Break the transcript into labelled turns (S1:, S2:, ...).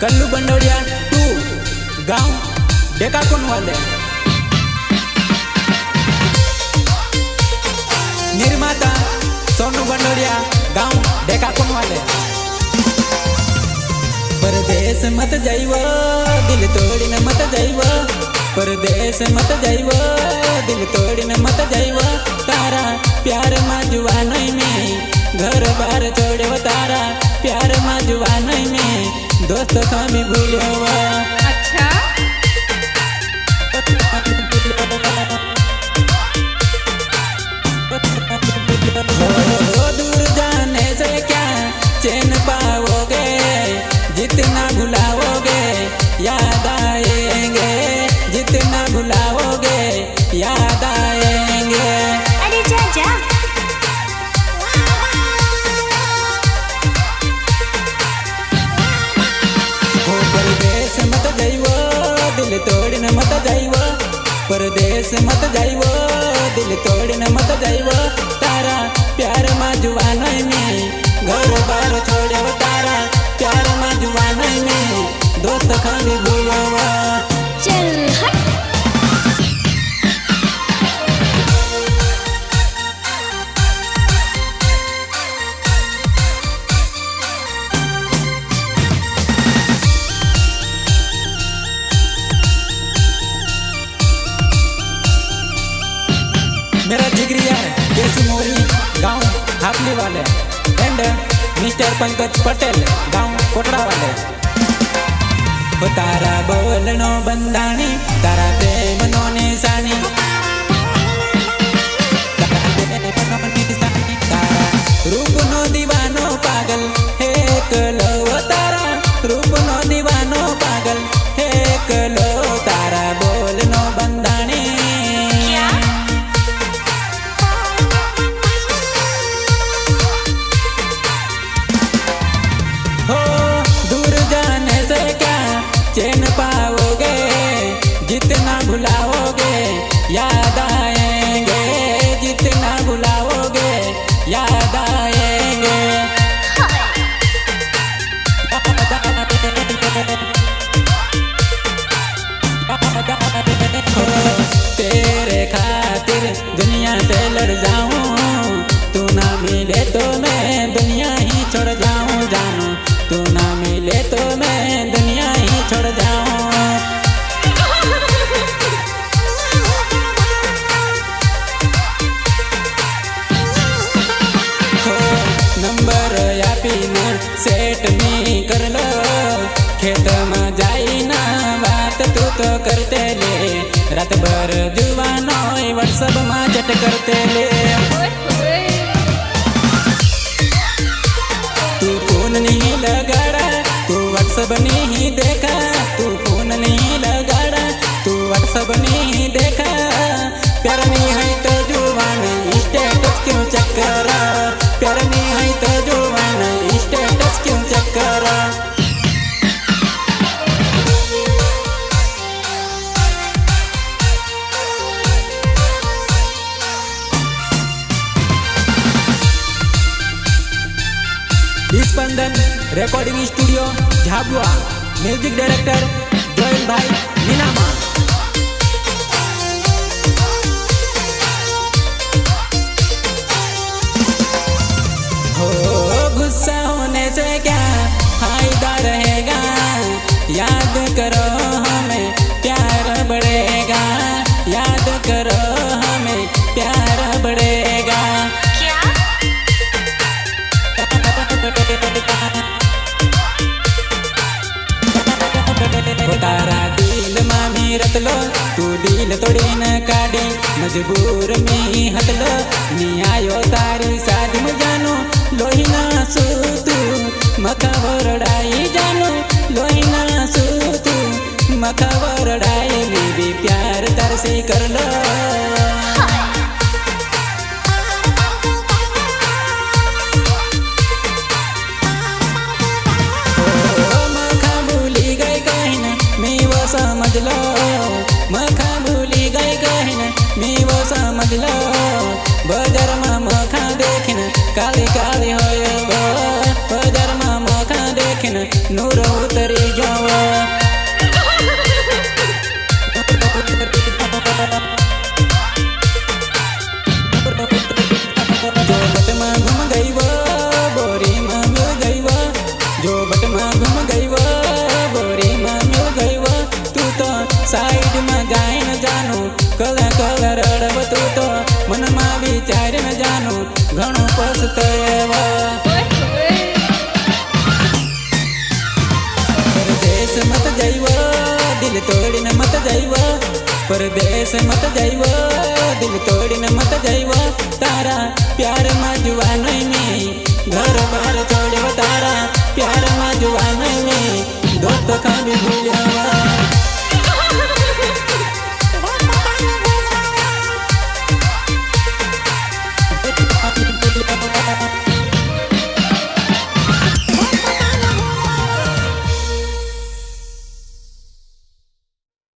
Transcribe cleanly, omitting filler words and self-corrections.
S1: कल्लू बंडोड़िया 2 गांव डेकाकुन वाले। निर्माता सोनू बंडोड़िया गांव डेकाकुन वाले। परदेश मत जाइवो दिल तोड़ीने मत जाइवो, परदेश मत जाइवो दिल तोड़ीने मत जाइवो। तारा प्यार में जुवानई में घर बार छोड़ो, तारा प्यार में जुवानई में दोस्त कभी भूलो।
S2: अच्छा
S1: दूर जाने से क्या चैन पाओगे, जितना भुलाओगे याद आएंगे, जितना भुलाओगे याद आएंगे।
S2: अरे जा जा
S1: परदेश मत जाइवो दिल तोड़ने मत जाइवो, परदेश मत जाइवो दिल तोड़ने मत जाइवो। तारा प्यार में जुवानई में घर बार छोड़ो, तारा प्यार में जुवानई में दोस्त खाली भूलो।
S2: चल हट।
S1: मेरा जिगरी यार केसी मोरी गांव हापली वाले एंड मिस्टर पंकज पटेल गांव कोटड़ा वाले। तारा बोलनो बंदानी तारा प्रेम नो निशानी, तारा रूप नो दीवानो पागल हे कलो, तारा रूप नो दीवानो पागल हे कलो। तारा बोलनो बंदानी चैन पाओगे, जितना भुलाओगे याद आएंगे, जितना भुलाओगे याद आएंगे। तेरे खातिर दुनिया से लड़ जाऊं, तू ना मिले तो मैं दुनिया ही छोड़ जाऊं। जानू तू ना मिले तो मैं दुनिया ही छोड़ जाऊं। नंबर या पिन सेट में कर लो, खेत में जाई ना बात तू तो करते ले, रात भर जुवानो व्हाट्सएप में चट करते ले। तू फोन नहीं लगाड़ा, तू व्हाट्सएप नहीं देखा, तू फोन नहीं लगाड़ा, तू व्हाट्सएप नहीं देखा। प्यार नहीं है तो जुबान स्टेटस क्यों चेक करा, प्यार नहीं है तो जुबान स्टेटस क्यों चेक करा। Spandan recording studio Jhabua, music director Joel भाई मीनामा। हो गुस्सा होने से क्या फायदा रहेगा, याद करो हमें प्यार बढ़ेगा, याद करो हमें प्यार बढ़ेगा। तारा दिल मामी रत लो, तू दिल तोड़ी न काढ़ी, मजबूर में हत लो। नी आयो तारी शादी में जानू लोही ना सूतू, मखा वरडाई जानू लोही ना सूतू, मखा वरडाई भी प्यार तरसी कर लो। समझ लो मखा भूली गई कहन मी वो समझ लो, बजार में मखा देखन काली काली हो, बजार में मखा देखन नूर उतरी जो। साइड में जाए न जानू कला कला रड़ब तू तो मन में विचार न जानू घणो पछतावा परदेश मत जाइव दिल तोड़ी न मत जाइव परदेश मत जाइव दिल तोड़ी न मत जाइव तारा प्यार में जुआन में घर बार छोड़ो तारा प्यार में जुआन में दोस्त का भी भूलिया